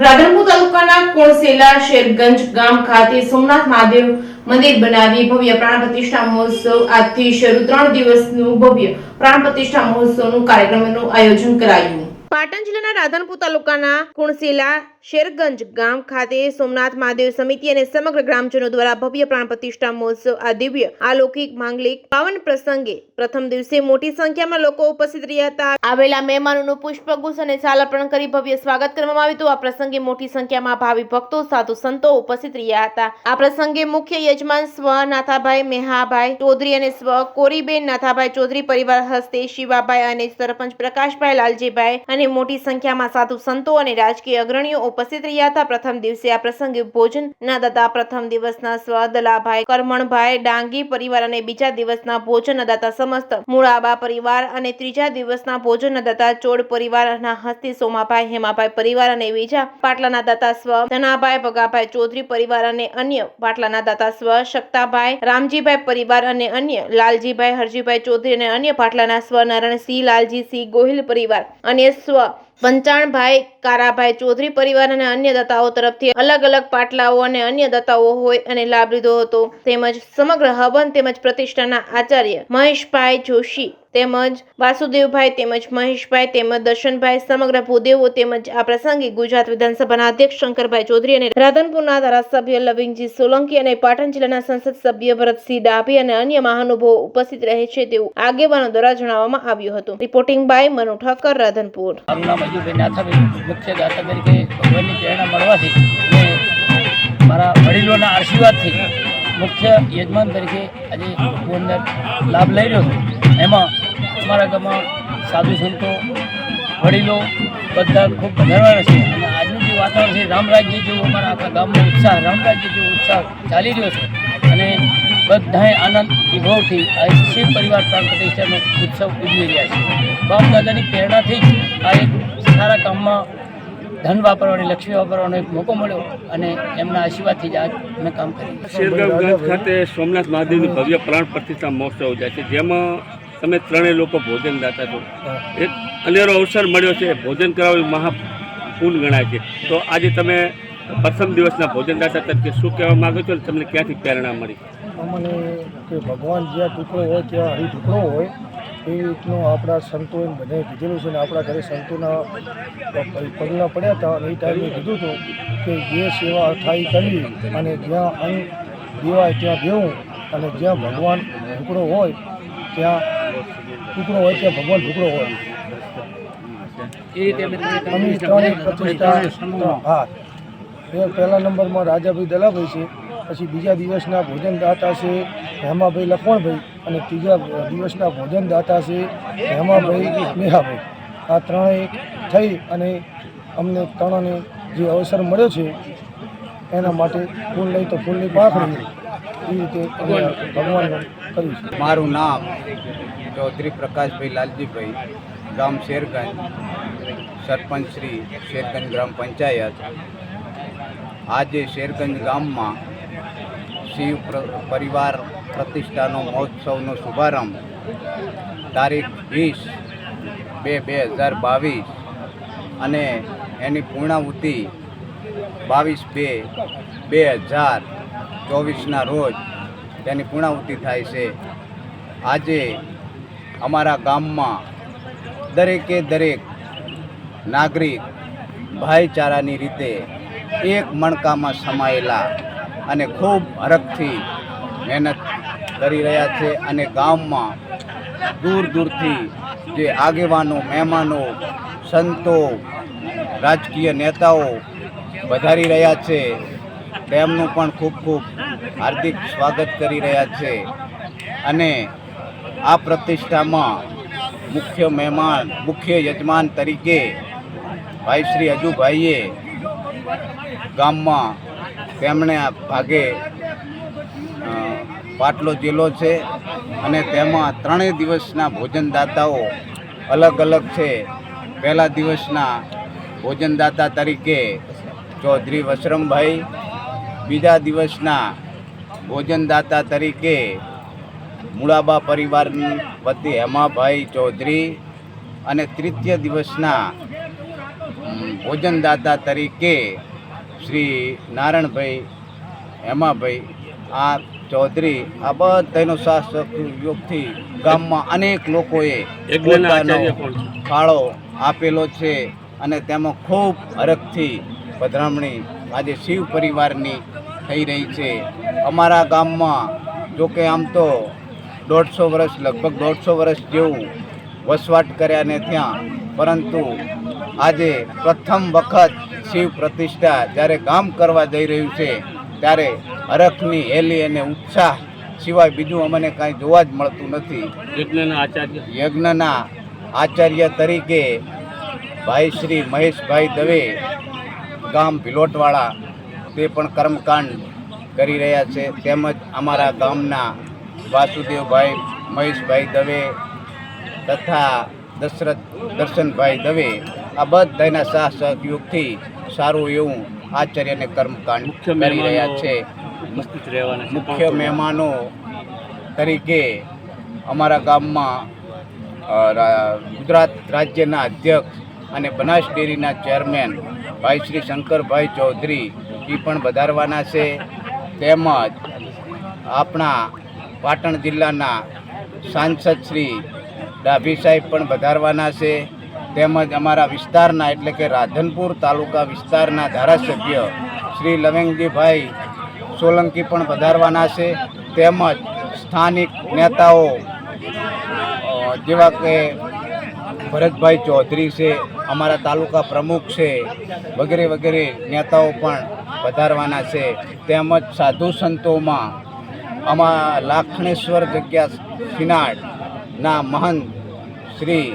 રાધનપુર તાલુકાના કોણસેલા શેરગંજ ગામ ખાતે સોમનાથ મહાદેવ મંદિર બનાવી ભવ્ય પ્રાણ પ્રતિષ્ઠા મહોત્સવ આજથી શરૂ 3 દિવસનું ભવ્ય પ્રાણ પ્રતિષ્ઠા મહોત્સવનું કાર્યક્રમનું આયોજન કરાયું। પાટણ જિલ્લાના રાધનપુર તાલુકાના કોણસેલા શેરગંજ ગામ ખાતે સોમનાથ મહાદેવ સમિતિ અને સમગ્ર ગ્રામજનો દ્વારા ભવ્ય પ્રાણ પ્રતિષ્ઠા મહોત્સવ આ દિવ્ય અલૌકિક માંગલિક પાવન પ્રસંગે પ્રથમ દિવસે મોટી સંખ્યામાં લોકો ઉપસ્થિત રહ્યા હતા। આવેલા મહેમાનોનું પુષ્પગુચ્છ અને શાલ અર્પણ કરી ભવ્ય સ્વાગત કરવામાં આવ્યું હતું। આ પ્રસંગે મોટી સંખ્યામાં ભાવિ ભક્તો સાધુ સંતો ઉપસ્થિત રહ્યા હતા। આ પ્રસંગે મુખ્ય યજમાન સ્વ નાથાભાઈ મેહાભાઈ ચૌધરી અને સ્વ કોરીબેન નાથાભાઈ ચૌધરી પરિવાર હસ્તે શિવાભાઈ અને સરપંચ પ્રકાશભાઈ લાલજીભાઈ અને મોટી સંખ્યામાં સાધુ સંતો અને રાજકીય અગ્રણીઓ ઉપસ્થિત રહ્યા હતા। પ્રથમ દિવસે આ પ્રસંગે ભોજનના દાતા પ્રથમ દિવસના સ્વ દલાભાઈ કરમણભાઈ ડાંગી પરિવાર અને બીજા દિવસના ભોજનના દાતા સમસ્ત મુળાબા પરિવાર અને ત્રીજા દિવસના ભોજનના દાતા ચોડ પરિવારના હસ્તે સોમાભાઈ હેમાભાઈ પરિવાર અને બીજા પાટલાના દાતા સ્વ ધનાભાઈ ભગાભાઈ ચૌધરી પરિવાર અને અન્ય પાટલાના દાતા સ્વ શક્તાભાઈ રામજીભાઈ પરિવાર અને અન્ય લાલજીભાઈ હરજીભાઈ ચૌધરી અને અન્ય પાટલાના સ્વ નારાયણસિંહ લાલજીસિંહ ગોહિલ પરિવાર અને સ્વ પંચાણભાઈ કારાભાઈ ચૌધરી પરિવાર અને અન્ય દાતાઓ તરફથી અલગ અલગ પાટલાઓ અને અન્ય દાતાઓ હોય અને લાભ લીધો હતો। તેમજ સમગ્ર હવન તેમજ પ્રતિષ્ઠાના આચાર્ય મહેશભાઈ જોશી તેમજ વાસુદેવભાઈ તેમજ મહેશભાઈ તેમજ દર્શનભાઈ સમગ્ર ભૂદેવો તેમજ આ પ્રસંગે ગુજરાત વિધાનસભાના અધ્યક્ષ શંકરભાઈ ચૌધરી અને રાધનપુરના ધારાસભ્ય લવિંગજી સોલંકી અને પાટણ જિલ્લાના સંસદ સભ્ય ભરતસિંહ ડાભી અને અન્ય મહાનુભાવો ઉપસ્થિત રહે છે તેવું આગેવાનો દ્વારા જણાવવામાં આવ્યું હતું। Reporting by Manu Thakkar, Radhanpur. મુખ્ય દાતા તરીકે ભગવાનની પ્રેરણા મળવાથી મારા વડીલોના આશીર્વાદથી મુખ્ય યજમાન તરીકે આજે હું અંદર લાભ લઈ રહ્યો છું। એમાં અમારા ગામમાં સાધુ સંતો વડીલો બધા ખૂબ વધારવાના છે અને આજનું જે વાતાવરણ છે રામરાજ્ય જેવું અમારા આખા ગામનો ઉત્સાહ રામરાજ્ય જેવો ઉત્સાહ ચાલી રહ્યો છે અને બધાએ આનંદ વિભવથી આ શિવ પરિવાર પ્રાણ પ્રતિષ્ઠાનો ઉત્સવ ઉજવી રહ્યા છે। બાપ દાદાની પ્રેરણાથી જ આ એક સારા કામમાં ધન વાપરવાની લક્ષ્મી વાપરવાનો એક મોકો મળ્યો અને એમના આશીર્વાદથી જ આ મેં કામ કર્યું। શેરગંજ ખાતે સોમનાથ મહાદેવની ભવ્ય પ્રાણ પ્રતિષ્ઠા મહોત્સવ યોજાય છે, જેમાં તમે ત્રણેય લોકો ભોજન દાતા છો। એક અનેરો અવસર મળ્યો છે, ભોજન કરાવવું મહાપુન ગણાય છે। તો આજે તમે પ્રથમ દિવસના ભોજન દાતા તરીકે શું કહેવા માગો છો અને તમને ક્યાંથી પ્રેરણા મળી? અમને કે ભગવાન જ્યાં ટુકડો હોય ત્યાં હરી ટુકડો હોય એ રીતનું આપણા સંતોએ બધાએ કીધેલું છે ને આપણા ઘરે સંતોના પગલાં પડ્યા હતા અને એ ટાઈમે કીધું હતું કે જે સેવા થાય કરવી અને જ્યાં અન્ન દેવાય ત્યાં દેવું અને જ્યાં ભગવાન ટુકડો હોય ત્યાં ટુકડો હોય ત્યાં ભગવાન ટુકડો હોય। અમે ત્રણેય પ્રતિષ્ઠા હા એ પહેલા નંબરમાં રાજાભાઈ દલાભાઈ છે, પછી બીજા દિવસના ભોજન દાતા છે હેમાભાઈ લખવણભાઈ અને ત્રીજા દિવસના ભોજન દાતા છે હેમાભાઈ મેહાભાઈ। આ ત્રણેય થઈ અને અમને ત્રણને જે અવસર મળ્યો છે એના માટે ફૂલ નહીં તો ફૂલની પાંખડી એ રીતે અમે ભગવાનનું કર્યું છે। મારું નામ ચૌધરી પ્રકાશભાઈ લાલજીભાઈ, ગામ શેરગંજ, સરપંચ શ્રી શેરગંજ ગ્રામ પંચાયત। આજે શેરગંજ ગામમાં શિવ પરિવાર પ્રતિષ્ઠાનો મહોત્સવનો શુભારંભ તારીખ 20/2/2022 અને એની પૂર્ણાહુતિ 22/2/2024ના રોજ તેની પૂર્ણાહુતિ થાય છે। આજે અમારા ગામમાં દરેકે દરેક નાગરિક ભાઈચારાની રીતે એક મણકામાં સમાયેલા અને ખૂબ હરખથી મહેનત કરી રહ્યા છે અને ગામમાં દૂર દૂરથી જે આગેવાનો મહેમાનો સંતો રાજકીય નેતાઓ વધારી રહ્યા છે તેમનું પણ ખૂબ ખૂબ હાર્દિક સ્વાગત કરી રહ્યા છે। અને આ પ્રતિષ્ઠામાં મુખ્ય યજમાન તરીકે ભાઈ શ્રી અજુભાઈએ ગામમાં તેમણે આ ભાગે પાટલો જેલો છે અને તેમાં ત્રણેય દિવસના ભોજનદાતાઓ અલગ અલગ છે। પહેલા દિવસના ભોજનદાતા તરીકે ચૌધરી વસરમભાઈ, બીજા દિવસના ભોજનદાતા તરીકે મુળાબા પરિવાર વતી હેમાભાઈ ચૌધરી અને તૃતીય દિવસના ભોજનદાતા તરીકે શ્રી નારાયણભાઈ હેમાભાઈ આ ચૌધરી આ બધાનો સાથ સહયોગથી ગામમાં અનેક લોકોએ યજ્ઞના પોતાનો આચાર્ય કોણ છે? ફાળો આપેલો છે અને તેમાં ખૂબ હરખથી પધરામણી આજે શિવ પરિવારની થઈ રહી છે. અમારા ગામમાં જોકે આમ તો 150 વર્ષ લગભગ 150 વર્ષ જેવું વસવાટ કર્યા ને ત્યાં, પરંતુ આજે પ્રથમ વખત શિવ પ્રતિષ્ઠા જ્યારે ગામ કરવા જઈ રહ્યું છે ત્યારે હરખની હેલી અને ઉત્સાહ સિવાય બીજું અમને કાંઈ જોવા જ મળતું નથી. યજ્ઞના આચાર્ય યજ્ઞના આચાર્ય તરીકે ભાઈ શ્રી મહેશભાઈ દવે ગામ ભિલોટવાળા તે પણ કર્મકાંડ કરી રહ્યા છે. તેમજ અમારા ગામના વાસુદેવભાઈ મહેશભાઈ દવે તથા દર્શનભાઈ દવે આ બધાના સાથ સહયોગથી સારું એવું આચાર્ય અને કર્મકાંડ મુખ્ય કરી રહ્યા છે. ઉપસ્થિત રહેવાના છે. મુખ્ય મહેમાનો તરીકે અમારા ગામમાં ગુજરાત રાજ્યના અધ્યક્ષ અને બનાસ ડેરીના ચેરમેન ભાઈ શ્રી શંકરભાઈ ચૌધરી એ પણ વધારવાના છે. તેમજ આપણા પાટણ જિલ્લાના સાંસદ શ્રી ડાભી સાહેબ પણ વધારવાના છે. તેમજ અમારા વિસ્તારના એટલે કે રાધનપુર તાલુકા વિસ્તારના ધારાસભ્ય શ્રી લવેંગજીભાઈ સોલંકી પણ વધારવાના છે. તેમજ સ્થાનિક નેતાઓ જેવા કે ભરતભાઈ ચૌધરી છે, અમારા તાલુકા પ્રમુખ છે, વગેરે વગેરે નેતાઓ પણ વધારવાના છે. તેમજ સાધુ સંતોમાં લાખણેશ્વર જગ્યા સિનાડના મહંત શ્રી